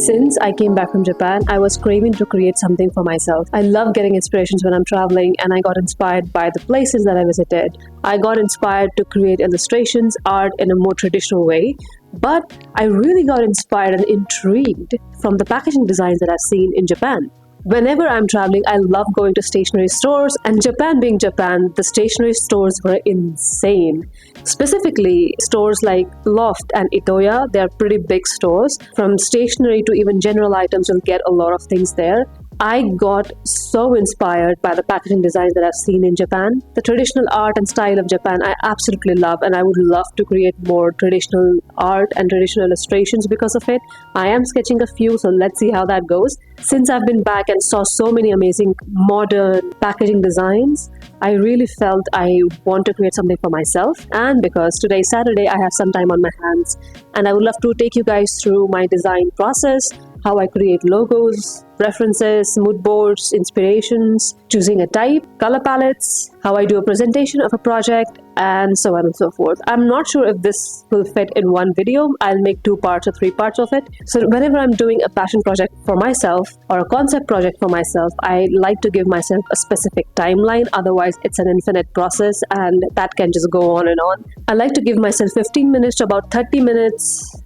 Since I came back from Japan, I was craving to create something for myself. I love getting inspirations when I'm traveling, and I got inspired by the places that I visited. I got inspired to create illustrations, art in a more traditional way, but I really got inspired and intrigued from the packaging designs that I've seen in Japan. Whenever I'm traveling, I love going to stationery stores, and Japan being Japan, the stationery stores were insane. Specifically, stores like Loft and Itoya, they are pretty big stores. From stationery to even general items, you'll get a lot of things there. I got so inspired by the packaging designs that I've seen in Japan. The traditional art and style of Japan I absolutely love, and I would love to create more traditional art and traditional illustrations because of it. I am sketching a few, so let's see how that goes. Since I've been back and saw so many amazing modern packaging designs, I really felt I want to create something for myself. And because today's Saturday, I have some time on my hands, and I would love to take you guys through my design process, how I create logos, references, mood boards, inspirations, choosing a type, color palettes, how I do a presentation of a project, and so on and so forth. I'm not sure if this will fit in one video. I'll make 2 parts or 3 parts of it. So whenever I'm doing a passion project for myself or a concept project for myself, I like to give myself a specific timeline. Otherwise, it's an infinite process and that can just go on and on. I like to give myself 15 minutes to about 30 minutes,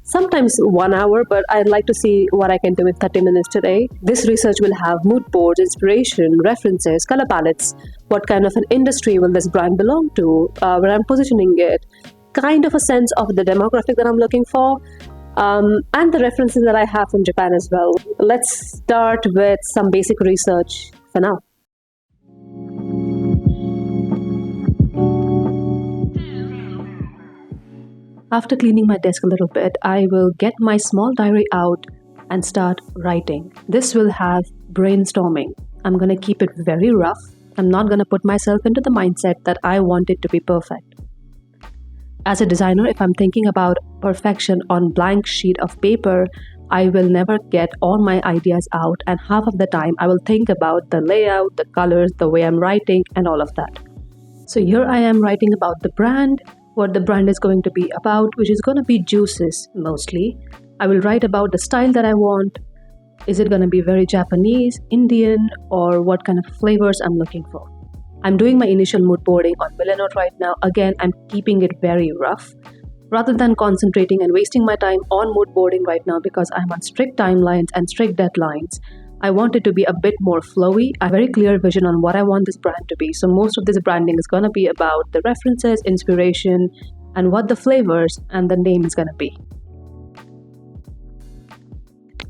sometimes 1 hour, but I'd like to see what I can do in 30 minutes today. This research will have mood boards, inspiration, references, color palettes, what kind of an industry will this brand belong to, where I'm positioning it, kind of a sense of the demographic that I'm looking for, and the references that I have from Japan as well. Let's start with some basic research for now. After cleaning my desk a little bit, I will get my small diary out and start writing. This will have brainstorming. I'm going to keep it very rough. I'm not going to put myself into the mindset that I want it to be perfect. As a designer, if I'm thinking about perfection on blank sheet of paper, I will never get all my ideas out, and half of the time I will think about the layout, the colors, the way I'm writing, and all of that. So here I am writing about the brand, what the brand is going to be about, which is going to be juices mostly. I will write about the style that I want. Is it going to be very Japanese, Indian, or what kind of flavors I'm looking for? I'm doing my initial mood boarding on Milanote right now. Again, I'm keeping it very rough. Rather than concentrating and wasting my time on mood boarding right now because I'm on strict timelines and strict deadlines, I want it to be a bit more flowy. I have a very clear vision on what I want this brand to be. So most of this branding is going to be about the references, inspiration, and what the flavors and the name is going to be.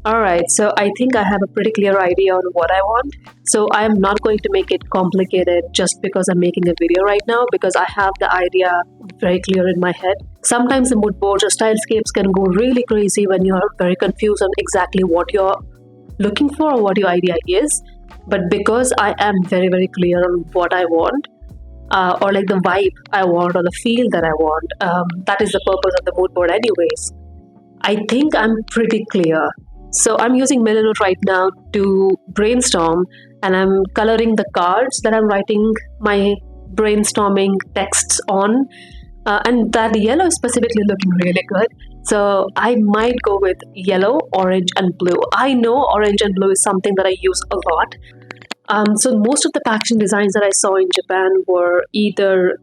Alright, so I think I have a pretty clear idea on what I want. So I'm not going to make it complicated just because I'm making a video right now, because I have the idea very clear in my head. Sometimes the mood boards or stylescapes can go really crazy when you're very confused on exactly what you're looking for or what your idea is. But because I am very, very clear on what I want, or like the vibe I want or the feel that I want, that is the purpose of the mood board anyways. I think I'm pretty clear. So I'm using Milanote right now to brainstorm, and I'm coloring the cards that I'm writing my brainstorming texts on. And that yellow is specifically looking really good. So I might go with yellow, orange, and blue. I know orange and blue is something that I use a lot. So most of the packaging designs that I saw in Japan were either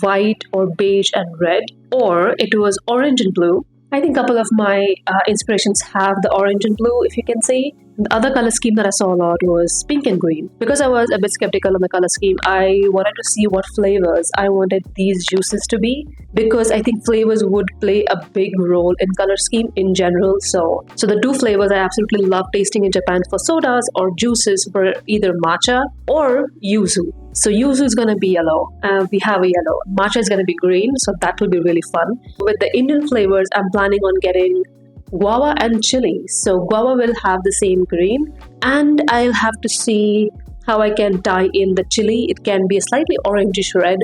white or beige and red, or it was orange and blue. I think a couple of my inspirations have the orange and blue, if you can see. The other color scheme that I saw a lot was pink and green. Because I was a bit skeptical on the color scheme, I wanted to see what flavors I wanted these juices to be, because I think flavors would play a big role in color scheme in general. So the 2 flavors I absolutely love tasting in Japan for sodas or juices were either matcha or yuzu. So yuzu is going to be yellow. We have a yellow. Matcha is going to be green, so that will be really fun. With the Indian flavors, I'm planning on getting guava and chili. So guava will have the same green, and I'll have to see how I can tie in the chili. It can be a slightly orangish red,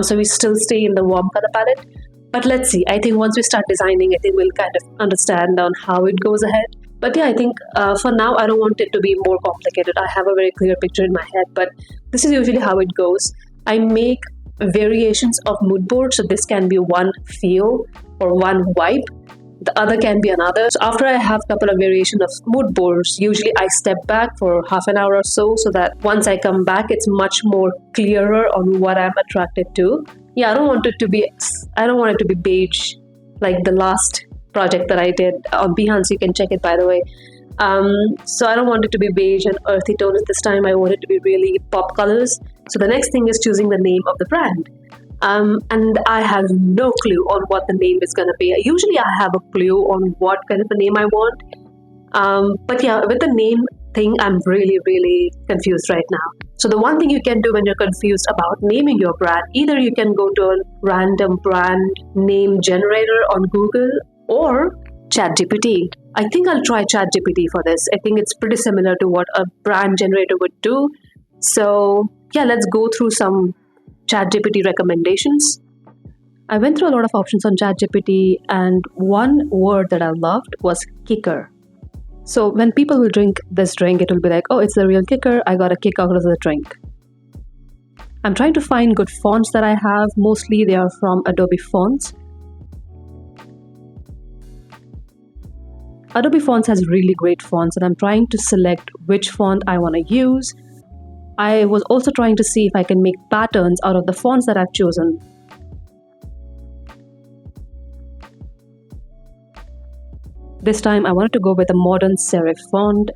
so we still stay in the warm color palette. But let's see. I think once we start designing, I think we'll kind of understand on how it goes ahead. But yeah, I think for now, I don't want it to be more complicated. I have a very clear picture in my head, but this is usually how it goes. I make variations of mood boards, so this can be one feel or one vibe. The other can be another. So after I have a couple of variation of mood boards, usually I step back for half an hour or so that once I come back, it's much more clearer on what I'm attracted to. Yeah, I don't want it to be beige like the last project that I did on Behance. You can check it, by the way. So I don't want it to be beige and earthy tones this time. I want it to be really pop colors. So the next thing is choosing the name of the brand. And I have no clue on what the name is going to be. Usually I have a clue on what kind of a name I want. But yeah, with the name thing, I'm really, really confused right now. So the one thing you can do when you're confused about naming your brand, either you can go to a random brand name generator on Google or ChatGPT. I think I'll try ChatGPT for this. I think it's pretty similar to what a brand generator would do. So yeah, let's go through some ChatGPT recommendations. I went through a lot of options on ChatGPT, and one word that I loved was kicker. So when people will drink this drink, it will be like, oh, it's the real kicker. I got a kick out of the drink. I'm trying to find good fonts that I have. Mostly they are from Adobe Fonts. Adobe Fonts has really great fonts, and I'm trying to select which font I want to use. I was also trying to see if I can make patterns out of the fonts that I've chosen. This time I wanted to go with a modern serif font,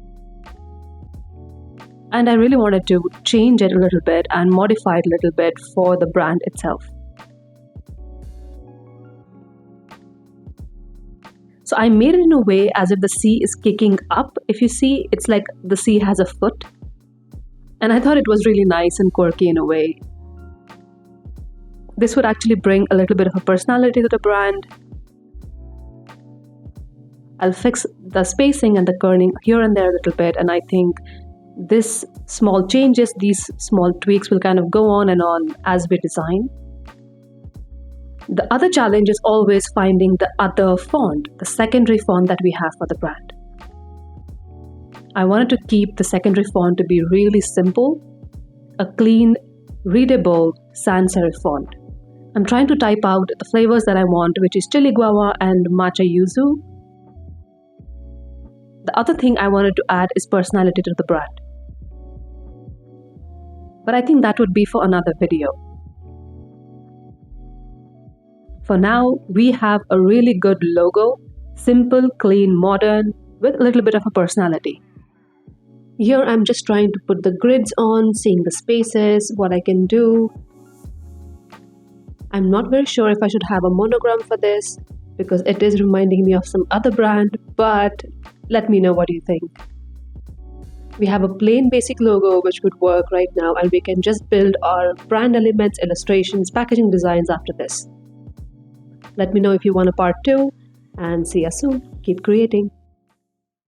and I really wanted to change it a little bit and modify it a little bit for the brand itself. So I made it in a way as if the sea is kicking up. If you see, it's like the sea has a foot. And I thought it was really nice and quirky in a way. This would actually bring a little bit of a personality to the brand. I'll fix the spacing and the kerning here and there a little bit, and I think these small changes, these small tweaks will kind of go on and on as we design. The other challenge is always finding the other font, the secondary font that we have for the brand. I wanted to keep the secondary font to be really simple, a clean, readable sans serif font. I'm trying to type out the flavors that I want, which is chili guava and matcha yuzu. The other thing I wanted to add is personality to the brand. But I think that would be for another video. For now, we have a really good logo, simple, clean, modern, with a little bit of a personality. Here I'm just trying to put the grids on, seeing the spaces, what I can do. I'm not very sure if I should have a monogram for this because it is reminding me of some other brand, but let me know what you think. We have a plain basic logo which would work right now, and we can just build our brand elements, illustrations, packaging designs after this. Let me know if you want a part 2, and see you soon. Keep creating.